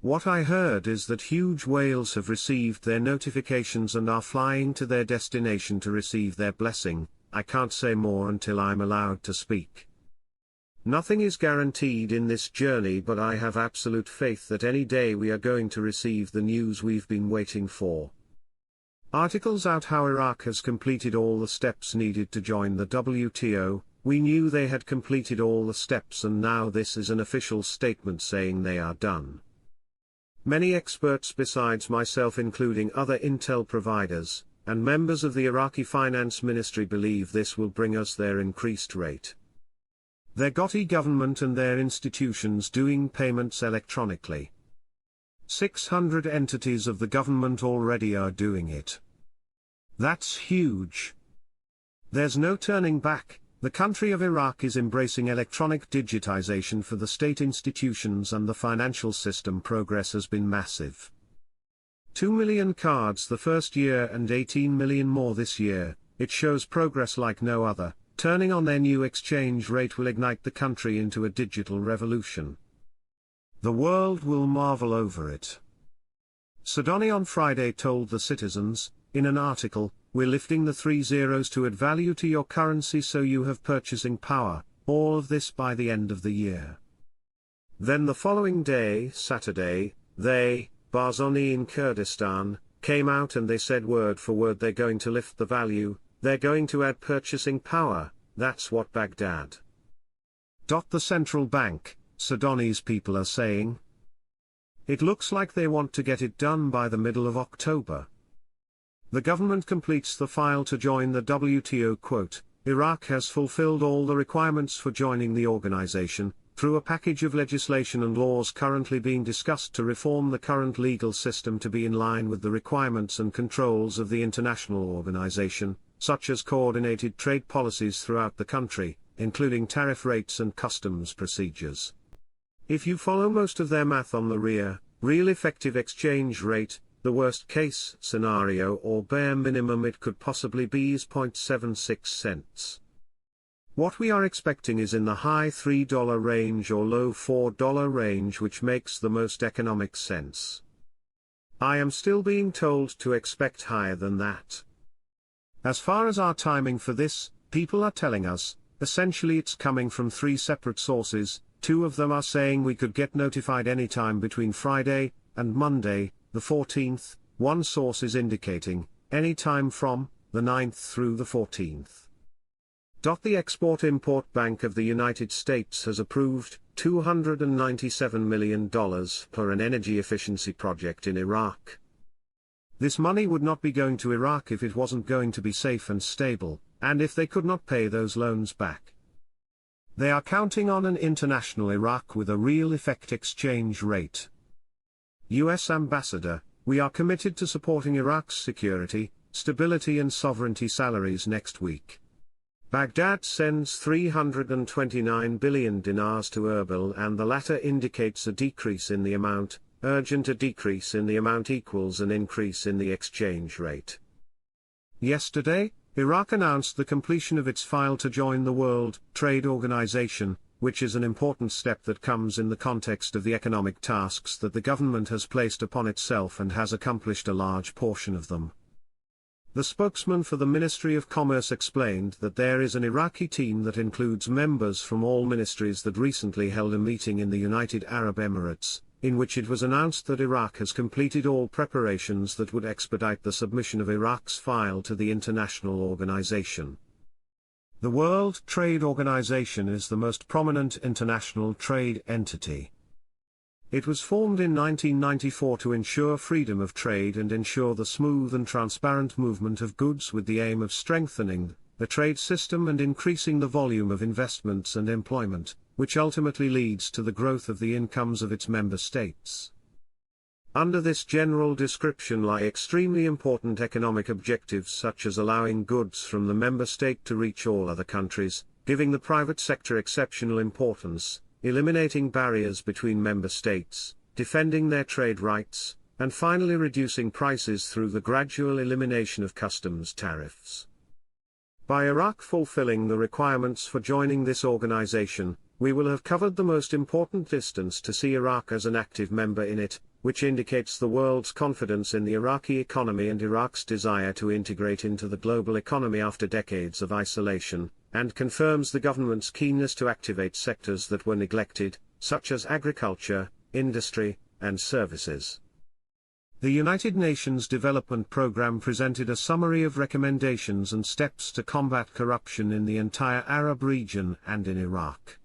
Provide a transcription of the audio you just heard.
What I heard is that huge whales have received their notifications and are flying to their destination to receive their blessing. I can't say more until I'm allowed to speak. Nothing is guaranteed in this journey, but I have absolute faith that any day we are going to receive the news we've been waiting for. Articles out how Iraq has completed all the steps needed to join the WTO. We knew they had completed all the steps, and now this is an official statement saying they are done. Many experts besides myself, including other intel providers, and members of the Iraqi Finance Ministry, believe this will bring us their increased rate. Their Ghoti government and their institutions doing payments electronically. 600 entities of the government already are doing it. That's huge. There's no turning back. The country of Iraq is embracing electronic digitization for the state institutions and the financial system. Progress has been massive. 2 million cards the first year and 18 million more this year. It shows progress like no other. Turning on their new exchange rate will ignite the country into a digital revolution. The world will marvel over it. Sudani on Friday told the citizens, in an article, "We're lifting the 3 zeros to add value to your currency so you have purchasing power, all of this by the end of the year." Then the following day, Saturday, they, Barzani in Kurdistan, came out and they said word for word they're going to lift the value, they're going to add purchasing power. That's what Baghdad. The central bank, Sudani's people are saying. It looks like they want to get it done by the middle of October. The government completes the file to join the WTO. Quote, Iraq has fulfilled all the requirements for joining the organization, through a package of legislation and laws currently being discussed to reform the current legal system to be in line with the requirements and controls of the international organization, such as coordinated trade policies throughout the country, including tariff rates and customs procedures. If you follow most of their math on the real effective exchange rate, the worst case scenario or bare minimum it could possibly be is 0.76 cents. What we are expecting is in the high $3 range or low $4 range, which makes the most economic sense. I am still being told to expect higher than that. As far as our timing for this, people are telling us, essentially it's coming from 3 separate sources. 2 of them are saying we could get notified anytime between Friday and Monday, the 14th, one source is indicating, any time from the 9th through the 14th. The Export-Import Bank of the United States has approved $297 million for an energy efficiency project in Iraq. This money would not be going to Iraq if it wasn't going to be safe and stable, and if they could not pay those loans back. They are counting on an international Iraq with a real effect exchange rate. U.S. Ambassador, we are committed to supporting Iraq's security, stability and sovereignty. Salaries next week. Baghdad sends 329 billion dinars to Erbil, and the latter indicates a decrease in the amount. Urgent. A decrease in the amount equals an increase in the exchange rate. Yesterday, Iraq announced the completion of its file to join the World Trade Organization, which is an important step that comes in the context of the economic tasks that the government has placed upon itself and has accomplished a large portion of them. The spokesman for the Ministry of Commerce explained that there is an Iraqi team that includes members from all ministries that recently held a meeting in the United Arab Emirates, in which it was announced that Iraq has completed all preparations that would expedite the submission of Iraq's file to the international organization. The World Trade Organization is the most prominent international trade entity. It was formed in 1994 to ensure freedom of trade and ensure the smooth and transparent movement of goods, with the aim of strengthening the trade system and increasing the volume of investments and employment, which ultimately leads to the growth of the incomes of its member states. Under this general description lie extremely important economic objectives such as allowing goods from the member state to reach all other countries, giving the private sector exceptional importance, eliminating barriers between member states, defending their trade rights, and finally reducing prices through the gradual elimination of customs tariffs. By Iraq fulfilling the requirements for joining this organization, we will have covered the most important distance to see Iraq as an active member in it, which indicates the world's confidence in the Iraqi economy and Iraq's desire to integrate into the global economy after decades of isolation, and confirms the government's keenness to activate sectors that were neglected, such as agriculture, industry, and services. The United Nations Development Programme presented a summary of recommendations and steps to combat corruption in the entire Arab region and in Iraq.